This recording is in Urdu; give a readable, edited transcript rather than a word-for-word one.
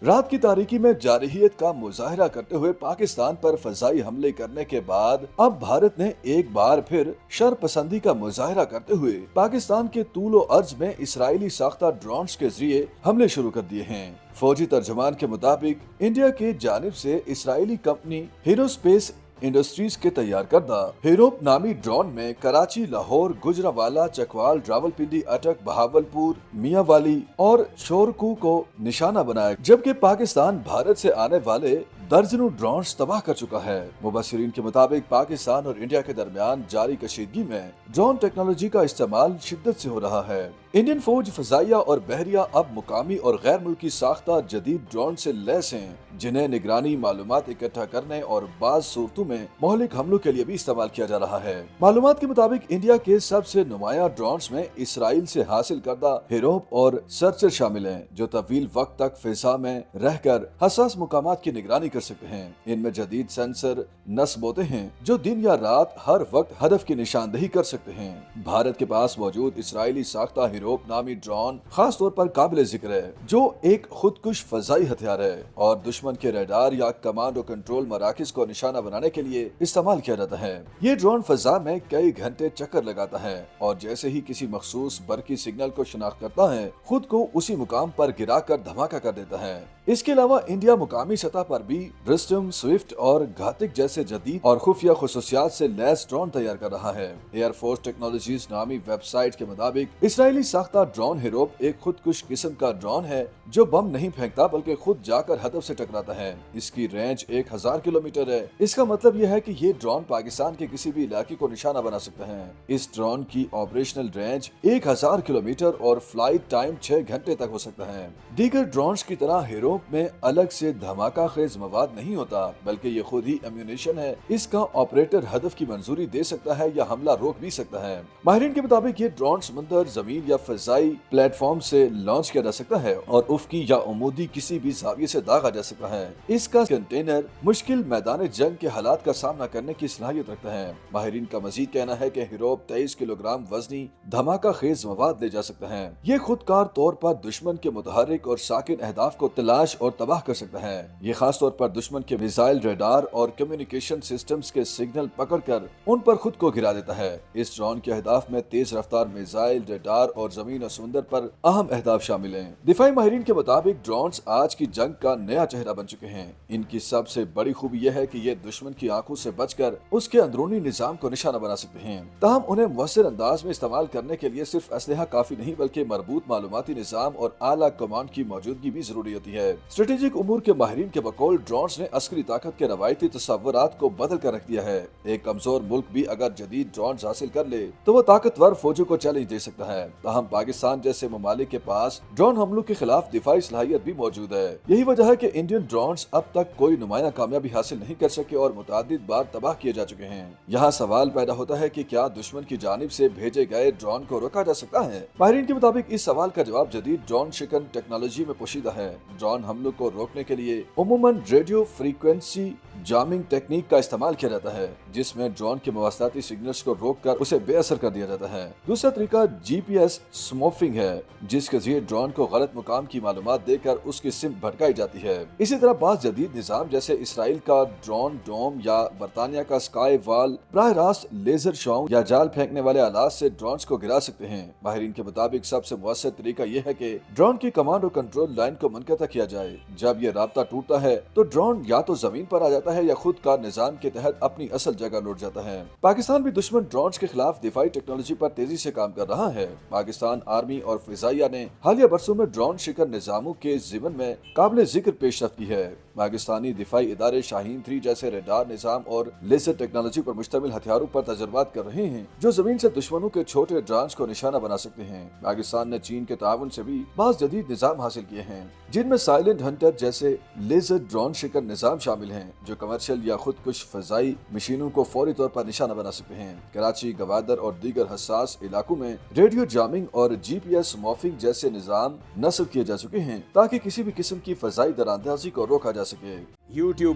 رات کی تاریکی میں جارحیت کا مظاہرہ کرتے ہوئے پاکستان پر فضائی حملے کرنے کے بعد اب بھارت نے ایک بار پھر شر پسندی کا مظاہرہ کرتے ہوئے پاکستان کے طول و عرض میں اسرائیلی ساختہ ڈرونز کے ذریعے حملے شروع کر دیے ہیں۔ فوجی ترجمان کے مطابق انڈیا کی جانب سے اسرائیلی کمپنی ہیروسپیس انڈسٹریز کے تیار کردہ ہیروپ نامی ڈرون میں کراچی، لاہور، گجرانوالہ، چکوال، راولپنڈی، اٹک، بہاولپور، میاں والی اور شورکو کو نشانہ بنایا، جبکہ پاکستان بھارت سے آنے والے درجنوں ڈرونز تباہ کر چکا ہے۔ مبصرین کے مطابق پاکستان اور انڈیا کے درمیان جاری کشیدگی میں ڈرون ٹیکنالوجی کا استعمال شدت سے ہو رہا ہے۔ انڈین فوج فضائیہ اور بحریہ اب مقامی اور غیر ملکی ساختہ جدید ڈرون سے لیس ہیں، جنہیں نگرانی، معلومات اکٹھا کرنے اور بعض صورتوں میں مہلک حملوں کے لیے بھی استعمال کیا جا رہا ہے۔ معلومات کے مطابق انڈیا کے سب سے نمایاں ڈرونز میں اسرائیل سے حاصل کردہ ہیروپ اور سرچر شامل ہیں، جو طویل وقت تک فضا میں رہ کر حساس مقامات کی نگرانی کر سکتے ہیں۔ ان میں جدید سینسر نصب ہوتے ہیں جو دن یا رات ہر وقت ہدف کی نشاندہی کر سکتے ہیں۔ بھارت کے پاس موجود اسرائیلی ساختہ ہیروپ نامی ڈرون خاص طور پر قابل ذکر ہے، جو ایک خودکش فضائی ہتھیار ہے اور دشمن کے ریڈار یا کمانڈ و کنٹرول مراکز کو نشانہ بنانے کے لیے استعمال کیا جاتا ہے۔ یہ ڈرون فضا میں کئی گھنٹے چکر لگاتا ہے اور جیسے ہی کسی مخصوص برقی سگنل کو شناخت کرتا ہے، خود کو اسی مقام پر گرا کر دھماکہ کر دیتا ہے۔ اس کے علاوہ انڈیا مقامی سطح پر بھی رسٹم، سوئفٹ اور گھاتک جیسے جدید اور خفیہ خصوصیات سے لیس ڈرون تیار کر رہا ہے۔ ایئر فورس ٹیکنالوجیز نامی ویب سائٹ کے مطابق اسرائیلی ساختہ ڈرون ہیروپ ایک خودکش قسم کا ڈرون ہے جو بم نہیں پھینکتا بلکہ خود جا کر ہدف سے ٹکراتا ہے۔ اس کی رینج 1000 کلومیٹر ہے۔ اس کا مطلب یہ ہے کہ یہ ڈرون پاکستان کے کسی بھی علاقے کو نشانہ بنا سکتا ہے۔ اس ڈرون کی آپریشنل رینج 1000 کلومیٹر اور فلائٹ ٹائم 6 گھنٹے تک ہو سکتا ہے۔ دیگر ڈرونز کی طرح ہیروپ میں الگ سے دھماکہ خیز مواد نہیں ہوتا، بلکہ یہ خود ہی ایمونیشن ہے۔ اس کا آپریٹر ہدف کی منظوری دے سکتا ہے یا حملہ روک بھی سکتا ہے۔ ماہرین کے مطابق یہ ڈرون سمندر، زمین یا فضائی پلیٹ فارم سے لانچ کیا جا سکتا ہے اور افقی یا عمودی کسی بھی زاویے سے داغا جا سکتا ہے۔ اس کا کنٹینر مشکل میدان جنگ کے حالات کا سامنا کرنے کی صلاحیت رکھتا ہے۔ ماہرین کا مزید کہنا ہے کہ ہیروپ 23 کلو گرام وزنی دھماکہ خیز مواد لے جا سکتا ہے۔ یہ خودکار طور پر دشمن کے متحرک اور ساکن اہداف کو تلاش اور تباہ کر سکتا ہے۔ یہ خاص طور پر دشمن کے میزائل، ریڈار اور کمیونیکیشن سسٹمز کے سگنل پکڑ کر ان پر خود کو گرا دیتا ہے۔ اس ڈرون کے اہداف میں تیز رفتار میزائل، ریڈار اور زمین و سمندر پر اہم اہداف شامل ہیں۔ دفاعی ماہرین کے مطابق ڈرونز آج کی جنگ کا نیا چہرہ بن چکے ہیں۔ ان کی سب سے بڑی خوبی یہ ہے کہ یہ دشمن کی آنکھوں سے بچ کر اس کے اندرونی نظام کو نشانہ بنا سکتے ہیں۔ تاہم انہیں مؤثر انداز میں استعمال کرنے کے لیے صرف اسلحہ کافی نہیں بلکہ مربوط معلوماتی نظام اور اعلیٰ کمانڈ کی موجودگی بھی ضروری ہوتی ہے۔ اسٹریٹجک امور کے ماہرین کے بقول ڈرونز نے عسکری طاقت کے روایتی تصورات کو بدل کر رکھ دیا ہے۔ ایک کمزور ملک بھی اگر جدید ڈرونز حاصل کر لے تو وہ طاقتور فوجوں کو چیلنج دے سکتا ہے۔ تاہم پاکستان جیسے ممالک کے پاس ڈرون حملوں کے خلاف دفاعی صلاحیت بھی موجود ہے۔ یہی وجہ ہے کہ انڈین ڈرونز اب تک کوئی نمایاں کامیابی حاصل نہیں کر سکے اور متعدد بار تباہ کیے جا چکے ہیں۔ یہاں سوال پیدا ہوتا ہے کہ کیا دشمن کی جانب سے بھیجے گئے ڈرون کو روکا جا سکتا ہے؟ ماہرین کے مطابق اس سوال کا جواب جدید ڈرون شکن ٹیکنالوجی میں پوشیدہ ہے۔ ڈرون حملوں کو روکنے کے لیے عموماً ریڈیو فریکوینسی جامنگ ٹیکنیک کا استعمال کیا جاتا ہے، جس میں ڈرون کے مواصلاتی سگنلز کو روک کر اسے بے اثر کر دیا جاتا ہے۔ دوسرا طریقہ جی پی ایس اسموفنگ ہے، جس کے ذریعے ڈرون کو غلط مقام کی معلومات دے کر اس کی سمت بھٹکائی جاتی ہے۔ اسی طرح بعض جدید نظام جیسے اسرائیل کا ڈرون ڈوم یا برطانیہ کا اسکائی وال براہ راست لیزر شعاؤں یا جال پھینکنے والے آلات سے ڈرونز کو گرا سکتے ہیں۔ ماہرین کے مطابق سب سے مؤثر طریقہ یہ ہے کہ ڈرون کی کمانڈ اور کنٹرول لائن کو منقطع کیا جائے۔ جب یہ رابطہ ٹوٹتا ہے تو ڈرون یا تو زمین پر آ جاتا ہے یا خود کار نظام کے تحت اپنی اصل جگہ لوٹ جاتا ہے۔ پاکستان بھی دشمن ڈرونز کے خلاف دفاعی ٹیکنالوجی پر تیزی سے کام کر رہا ہے۔ پاکستان آرمی اور فضائیہ نے حالیہ برسوں میں ڈرون شکن نظاموں کے ضمن میں قابل ذکر پیش رفت کی ہے۔ پاکستانی دفاعی ادارے شاہین 3 جیسے ریڈار نظام اور لیزر ٹیکنالوجی پر مشتمل ہتھیاروں پر تجربات کر رہے ہیں جو زمین سے دشمنوں کے چھوٹے ڈرونز کو نشانہ بنا سکتے ہیں۔ پاکستان نے چین کے تعاون سے بھی بعض جدید نظام حاصل کیے ہیں، جن میں سائلنٹ ہنٹر جیسے لیزر ڈرون شکن نظام شامل ہیں جو کمرشل یا خودکش فضائی مشینوں کو فوری طور پر نشانہ بنا سکتے ہیں۔ کراچی، گوادر اور دیگر حساس علاقوں میں ریڈیو جامنگ اور جی پی ایس موفنگ جیسے نظام نصب کیے جا چکے ہیں تاکہ کسی بھی قسم کی فضائی دراندازی کو روکا جا سکے۔ YouTube